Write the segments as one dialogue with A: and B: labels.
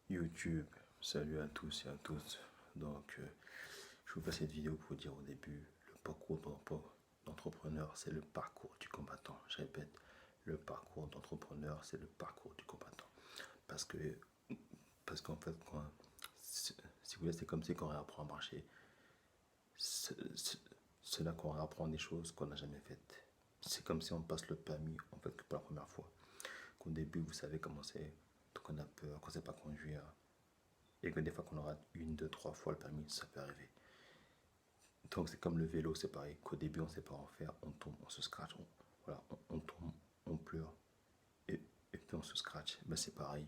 A: YouTube, salut à tous et à toutes. Je vous fais cette vidéo pour dire au début, le parcours d'entrepreneur, c'est le parcours du combattant. Je répète, le parcours d'entrepreneur, c'est le parcours du combattant. Parce que, parce qu'en fait, si vous voulez, c'est comme si quand on apprend à marcher, c'est là qu'on apprend des choses qu'on n'a jamais faites. C'est comme si on passe le permis, en fait, que pour la première fois. Qu'au début, vous savez comment c'est, donc on a peur, qu'on ne sait pas conduire, et que des fois qu'on aura une, deux, trois fois le permis, ça peut arriver. Donc c'est comme le vélo, c'est pareil, qu'au début on ne sait pas en faire, on tombe, on se scratch, on tombe, on pleure, et puis on se scratch, ben c'est pareil.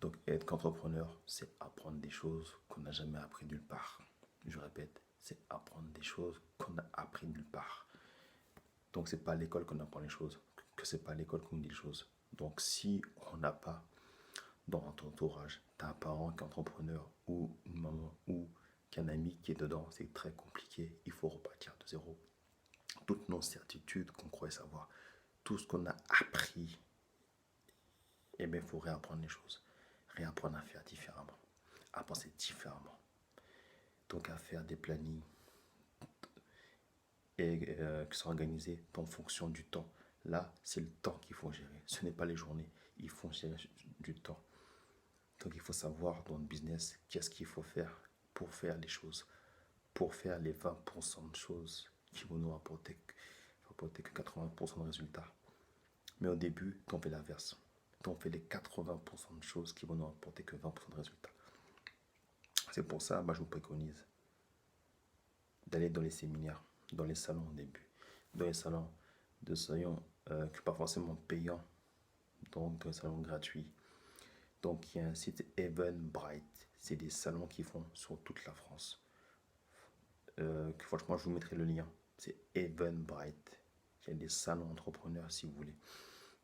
A: Donc être qu'entrepreneur, c'est apprendre des choses qu'on n'a jamais appris nulle part. Je répète, c'est apprendre des choses qu'on a appris nulle part. Donc c'est pas à l'école qu'on apprend les choses, que c'est pas à l'école qu'on dit les choses. Donc si on n'a pas dans ton entourage, t'as un parent qui est entrepreneur ou une maman ou qu'un ami qui est dedans, c'est très compliqué. Il faut repartir de zéro. Toutes nos certitudes qu'on croyait savoir, tout ce qu'on a appris, eh bien, il faut réapprendre les choses. Réapprendre à faire différemment, à penser différemment. Donc à faire des plannings et qui sont organisés en fonction du temps. Là, c'est le temps qu'il faut gérer. Ce n'est pas les journées. Il faut gérer du temps. Donc il faut savoir dans le business qu'est-ce qu'il faut faire pour faire les choses, pour faire les 20% de choses qui vont nous rapporter que 80% de résultats. Mais au début, on fait l'inverse. On fait les 80% de choses qui vont nous rapporter que 20% de résultats. C'est pour ça, moi, je vous préconise d'aller dans les séminaires, dans les salons au début, dans les salons de salons qui pas forcément payants, donc un salon gratuit. Donc il y a un site Eventbrite, c'est des salons qui font sur toute la France. Franchement, je vous mettrai le lien. C'est Eventbrite. Il y a des salons entrepreneurs si vous voulez.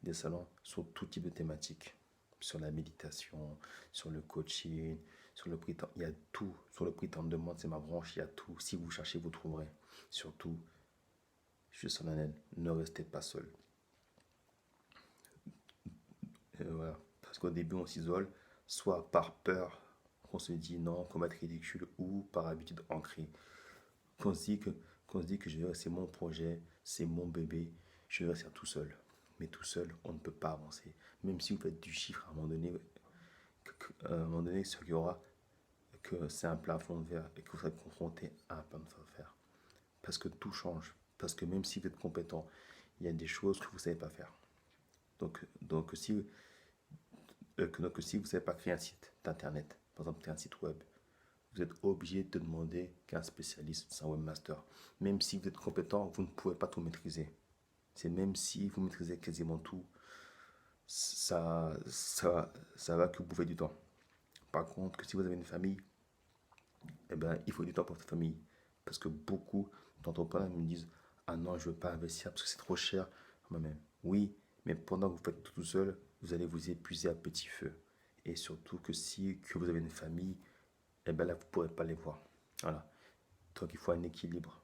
A: Des salons sur tout type de thématiques. Sur la méditation, sur le coaching, sur le prix. Il y a tout. Sur le prix en demande, c'est ma branche, il y a tout. Si vous cherchez, vous trouverez. Surtout, je suis solennel, ne restez pas seul. Voilà. Parce qu'au début, on s'isole, soit par peur, qu'on se dit non, qu'on va être ridicule, ou par habitude ancrée. Qu'on se dit que, c'est mon projet, c'est mon bébé, je vais réussir tout seul. Mais tout seul, on ne peut pas avancer. Même si vous faites du chiffre, à un moment donné, ce qu'il y aura, que c'est un plafond de verre et que vous serez confronté à un plafond de verre. Parce que tout change. Parce que même si vous êtes compétent, il y a des choses que vous ne savez pas faire. Si vous ne savez pas créer un site d'internet, par exemple un site web, vous êtes obligé de demander qu'un spécialiste, c'est un webmaster. Même si vous êtes compétent, vous ne pouvez pas tout maîtriser. C'est même si vous maîtrisez quasiment tout, ça va que vous bouffez du temps. Par contre, que si vous avez une famille, eh ben, il faut du temps pour votre famille. Parce que beaucoup d'entrepreneurs me disent: ah non, je ne veux pas investir parce que c'est trop cher. Moi-même, oui, mais pendant que vous faites tout seul, vous allez vous épuiser à petit feu. Et surtout que vous avez une famille, eh ben là, vous ne pourrez pas les voir. Voilà. Donc, il faut un équilibre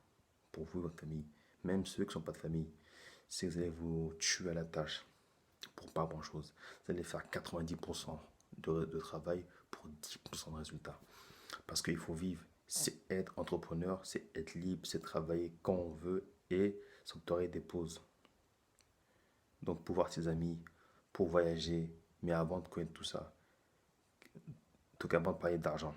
A: pour vous et votre famille. Même ceux qui ne sont pas de famille, si vous allez vous tuer à la tâche pour pas grand-chose, vous allez faire 90% de travail pour 10% de résultats. Parce qu'il faut vivre. C'est être entrepreneur, c'est être libre, c'est travailler quand on veut et s'octroyer des pauses. Donc, pour voir ses amis, pour voyager. Mais avant de connaître tout ça, donc avant de parler d'argent,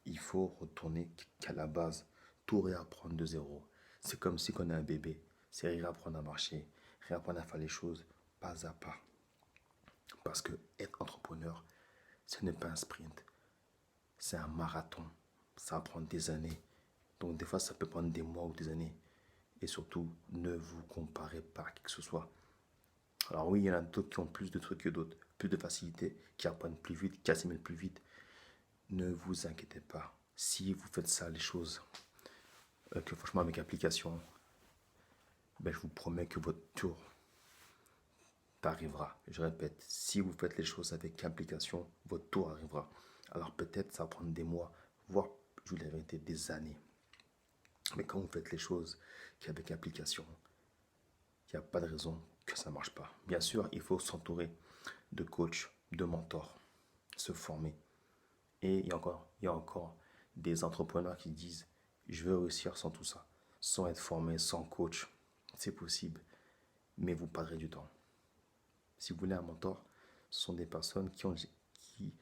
A: il faut retourner qu'à la base, tout réapprendre de zéro. C'est comme si on est un bébé, c'est réapprendre à marcher, réapprendre à faire les choses pas à pas. Parce que être entrepreneur, ce n'est pas un sprint, c'est un marathon. Ça va prendre des années. Donc des fois, ça peut prendre des mois ou des années. Et surtout, ne vous comparez pas à qui que ce soit. Alors oui, il y en a d'autres qui ont plus de trucs que d'autres, plus de facilité, qui apprennent plus vite, qui assimilent plus vite. Ne vous inquiétez pas. Si vous faites ça, les choses, que franchement avec application, ben, je vous promets que votre tour arrivera. Je répète, si vous faites les choses avec application, votre tour arrivera. Alors peut-être ça va prendre des mois, voire, je vous dis la vérité, des années. Mais quand vous faites les choses qu'avec application, il n'y a pas de raison que ça ne marche pas. Bien sûr, il faut s'entourer de coachs, de mentors, se former. Et il y a encore des entrepreneurs qui disent, je veux réussir sans tout ça, sans être formé, sans coach. C'est possible, mais vous perdrez du temps. Si vous voulez un mentor, ce sont des personnes qui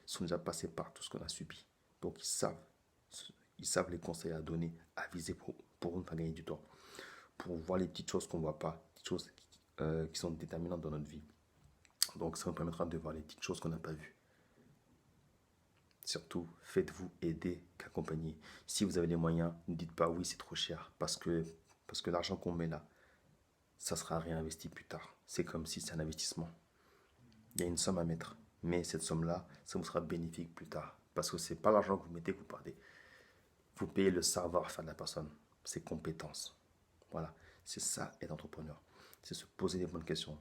A: sont déjà passées par tout ce qu'on a subi. Donc ils savent les conseils à donner, à viser pour nous faire gagner du temps, pour voir les petites choses qu'on ne voit pas, les petites choses qui sont déterminantes dans notre vie. Donc ça nous permettra de voir les petites choses qu'on n'a pas vues. Surtout, faites-vous aider qu'accompagner. Si vous avez les moyens, ne dites pas oui, c'est trop cher, parce que l'argent qu'on met là, ça sera réinvesti plus tard. C'est comme si c'est un investissement. Il y a une somme à mettre, mais cette somme-là, ça vous sera bénéfique plus tard. Parce que ce n'est pas l'argent que vous mettez que vous perdez. Vous payez le savoir-faire de la personne, ses compétences. Voilà, c'est ça être entrepreneur. C'est se poser les bonnes questions.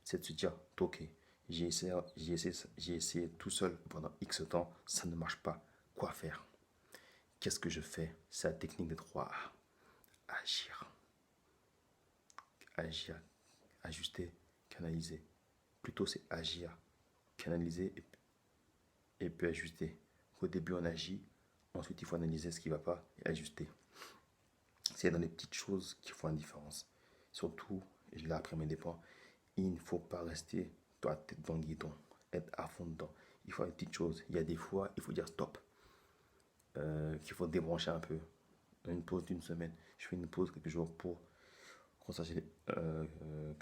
A: C'est de se dire, ok, j'ai essayé tout seul pendant X temps, ça ne marche pas. Quoi faire? Qu'est-ce que je fais? C'est la technique des 3 A. Agir. Agir, ajuster, canaliser. Plutôt c'est agir, canaliser et puis ajuster. Au début on agit, ensuite il faut analyser ce qui ne va pas et ajuster. C'est dans les petites choses qu'il faut une différence. Surtout, et là après mes dépens, il ne faut pas rester la tête dans le guidon, être à fond dedans. Il faut faire des petites choses. Il y a des fois, il faut dire stop, qu'il faut débrancher un peu. Une pause d'une semaine. Je fais une pause quelques jours pour recharger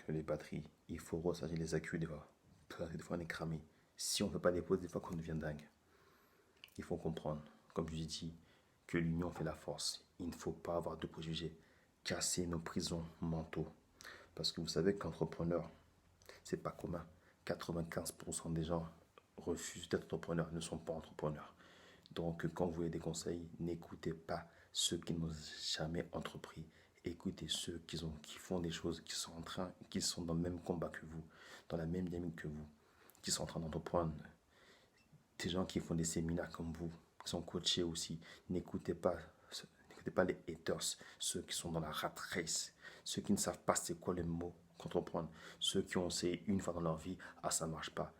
A: les batteries. Il faut recharger les accus des fois. Des fois on est cramé. Si on ne fait pas des pauses, des fois qu'on devient dingue. Il faut comprendre, comme je l'ai dit, que l'union fait la force. Il ne faut pas avoir de préjugés. Casser nos prisons mentaux. Parce que vous savez qu'entrepreneur, c'est pas commun. 95% des gens refusent d'être entrepreneurs, ne sont pas entrepreneurs. Donc, quand vous avez des conseils, n'écoutez pas ceux qui n'ont jamais entrepris. Écoutez ceux qui font des choses, qui sont dans le même combat que vous, dans la même dynamique que vous, qui sont en train d'entreprendre. Des gens qui font des séminaires comme vous, qui sont coachés aussi. N'écoutez pas les haters, ceux qui sont dans la rat race, ceux qui ne savent pas c'est quoi le mot entreprendre, ceux qui ont essayé une fois dans leur vie, ah ça marche pas.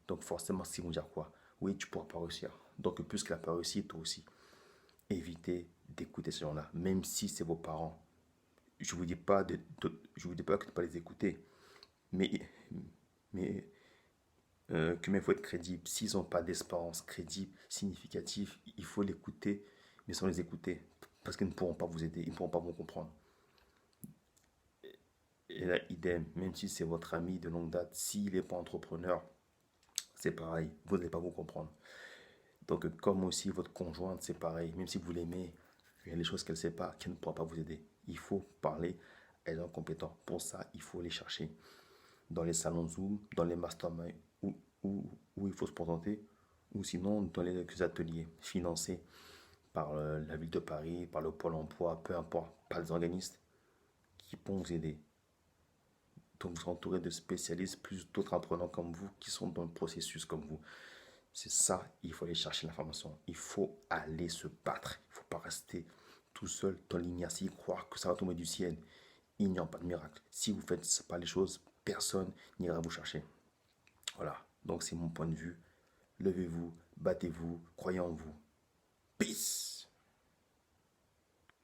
A: Donc forcément, si vous dire quoi? Oui, tu pourras pas réussir. Donc puisqu'il n'a pas réussi, toi aussi. Évitez d'écouter ces gens-là, même si c'est vos parents. Je vous dis pas je vous dis pas que de ne pas les écouter, mais mais il faut être crédible. S'ils n'ont pas d'espérance crédible, significative, il faut l'écouter, mais sans les écouter, parce qu'ils ne pourront pas vous aider, ils ne pourront pas vous comprendre. Et là, idem, même si c'est votre ami de longue date, s'il n'est pas entrepreneur, c'est pareil, vous n'allez pas vous comprendre. Donc, comme aussi votre conjointe, c'est pareil, même si vous l'aimez, il y a des choses qu'elle ne sait pas, qu'elle ne pourra pas vous aider. Il faut parler à des gens compétents. Pour ça, il faut les chercher dans les salons Zoom, dans les masterminds où il faut se présenter, ou sinon dans les ateliers financés par la ville de Paris, par le Pôle emploi, peu importe, par les organismes qui pourront vous aider. Donc vous serez entouré de spécialistes, plus d'autres apprenants comme vous qui sont dans le processus comme vous. C'est ça, il faut aller chercher l'information. Il faut aller se battre. Il ne faut pas rester tout seul dans l'inertie, croire que ça va tomber du ciel. Il n'y a pas de miracle. Si vous ne faites pas les choses, personne n'ira vous chercher. Voilà, donc c'est mon point de vue. Levez-vous, battez-vous, croyez en vous. Peace!